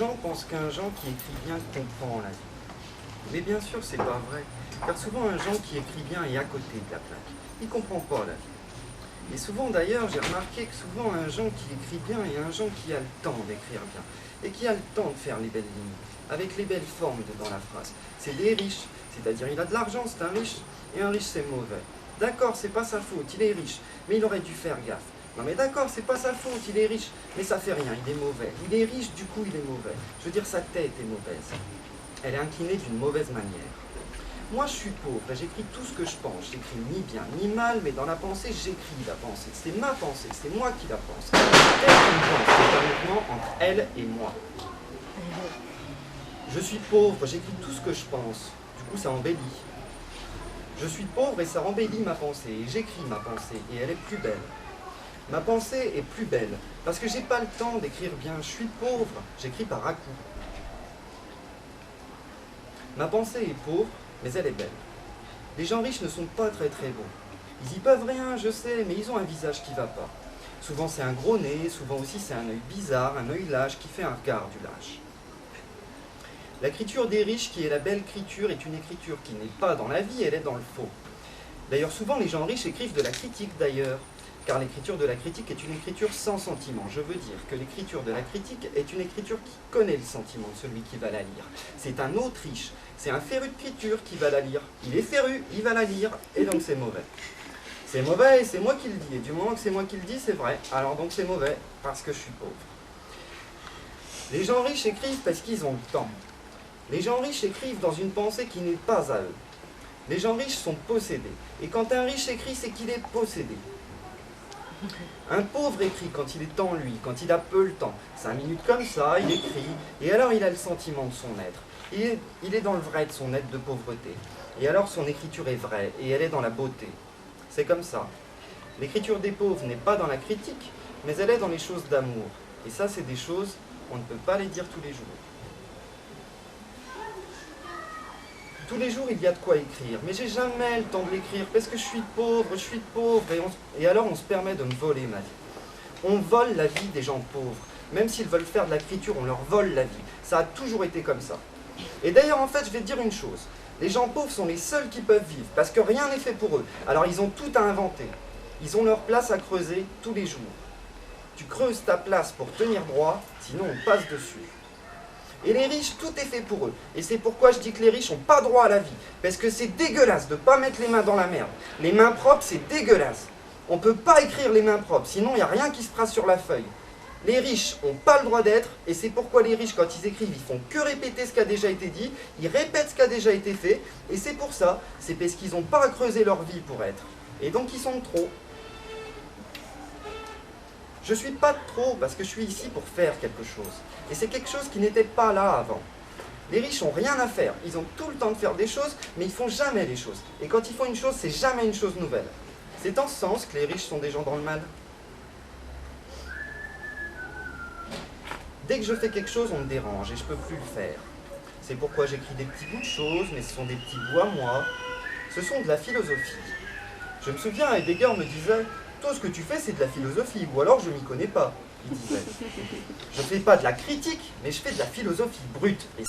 gens pensent qu'un Jean qui écrit bien comprend la vie. Mais bien sûr, c'est pas vrai. Car souvent, un Jean qui écrit bien est à côté de la plaque. Il comprend pas la vie. Et souvent, d'ailleurs, j'ai remarqué que souvent, un Jean qui écrit bien est un Jean qui a le temps d'écrire bien. Et qui a le temps de faire les belles lignes, avec les belles formes dans la phrase. C'est des riches, c'est-à-dire il a de l'argent, c'est un riche, et un riche c'est mauvais. D'accord, c'est pas sa faute, il est riche, mais il aurait dû faire gaffe. Non mais d'accord, c'est pas sa faute, il est riche, mais ça fait rien, il est mauvais. Il est riche, du coup il est mauvais. Je veux dire, sa tête est mauvaise. Elle est inclinée d'une mauvaise manière. Moi je suis pauvre et j'écris tout ce que je pense. J'écris ni bien ni mal, mais dans la pensée, j'écris la pensée. C'est ma pensée, c'est moi qui la pense. Elle pense, c'est un mouvement entre elle et moi. Je suis pauvre, j'écris tout ce que je pense. Du coup, ça embellit. Je suis pauvre et ça embellit ma pensée. Et j'écris ma pensée et elle est plus belle. Ma pensée est plus belle parce que j'ai pas le temps d'écrire bien. Je suis pauvre, j'écris par à-coups. Ma pensée est pauvre, mais elle est belle. Les gens riches ne sont pas très beaux. Ils y peuvent rien, je sais, mais ils ont un visage qui va pas. Souvent c'est un gros nez, souvent aussi c'est un œil bizarre, un œil lâche qui fait un regard du lâche. L'écriture des riches, qui est la belle écriture, est une écriture qui n'est pas dans la vie, elle est dans le faux. D'ailleurs, souvent les gens riches écrivent de la critique d'ailleurs, car l'écriture de la critique est une écriture sans sentiment. Je veux dire que l'écriture de la critique est une écriture qui connaît le sentiment de celui qui va la lire. C'est un autre riche, c'est un féru d'écriture qui va la lire. Il est féru, il va la lire, et donc c'est mauvais. C'est mauvais et c'est moi qui le dis, et du moment que c'est moi qui le dis, c'est vrai. Alors donc c'est mauvais, parce que je suis pauvre. Les gens riches écrivent parce qu'ils ont le temps. Les gens riches écrivent dans une pensée qui n'est pas à eux. Les gens riches sont possédés. Et quand un riche écrit, c'est qu'il est possédé. Un pauvre écrit quand il est en lui, quand il a peu le temps. 5 minutes comme ça, il écrit, et alors il a le sentiment de son être. Il est dans le vrai de son être de pauvreté. Et alors son écriture est vraie, et elle est dans la beauté. C'est comme ça. L'écriture des pauvres n'est pas dans la critique, mais elle est dans les choses d'amour. Et ça, c'est des choses, on ne peut pas les dire tous les jours. Tous les jours, il y a de quoi écrire, mais j'ai jamais le temps de l'écrire parce que je suis pauvre, et alors on se permet de me voler ma vie. On vole la vie des gens pauvres. Même s'ils veulent faire de l'écriture, on leur vole la vie. Ça a toujours été comme ça. Et d'ailleurs, en fait, je vais te dire une chose. Les gens pauvres sont les seuls qui peuvent vivre, parce que rien n'est fait pour eux. Alors ils ont tout à inventer. Ils ont leur place à creuser tous les jours. Tu creuses ta place pour tenir droit, sinon on passe dessus. Et les riches, tout est fait pour eux. Et c'est pourquoi je dis que les riches n'ont pas droit à la vie. Parce que c'est dégueulasse de ne pas mettre les mains dans la merde. Les mains propres, c'est dégueulasse. On ne peut pas écrire les mains propres, sinon il n'y a rien qui se trace sur la feuille. Les riches n'ont pas le droit d'être, et c'est pourquoi les riches, quand ils écrivent, ils font que répéter ce qui a déjà été dit, ils répètent ce qui a déjà été fait, et c'est pour ça, c'est parce qu'ils n'ont pas à creuser leur vie pour être. Et donc ils sont de trop. Je ne suis pas de trop parce que je suis ici pour faire quelque chose. Et c'est quelque chose qui n'était pas là avant. Les riches n'ont rien à faire. Ils ont tout le temps de faire des choses, mais ils ne font jamais les choses. Et quand ils font une chose, c'est jamais une chose nouvelle. C'est en ce sens que les riches sont des gens dans le mal. Dès que je fais quelque chose, on me dérange et je ne peux plus le faire. C'est pourquoi j'écris des petits bouts de choses, mais ce sont des petits bouts à moi. Ce sont de la philosophie. Je me souviens, Heidegger me disait « Tout ce que tu fais, c'est de la philosophie, ou alors je m'y connais pas. » Il disait. Je ne fais pas de la critique, mais je fais de la philosophie brute. Et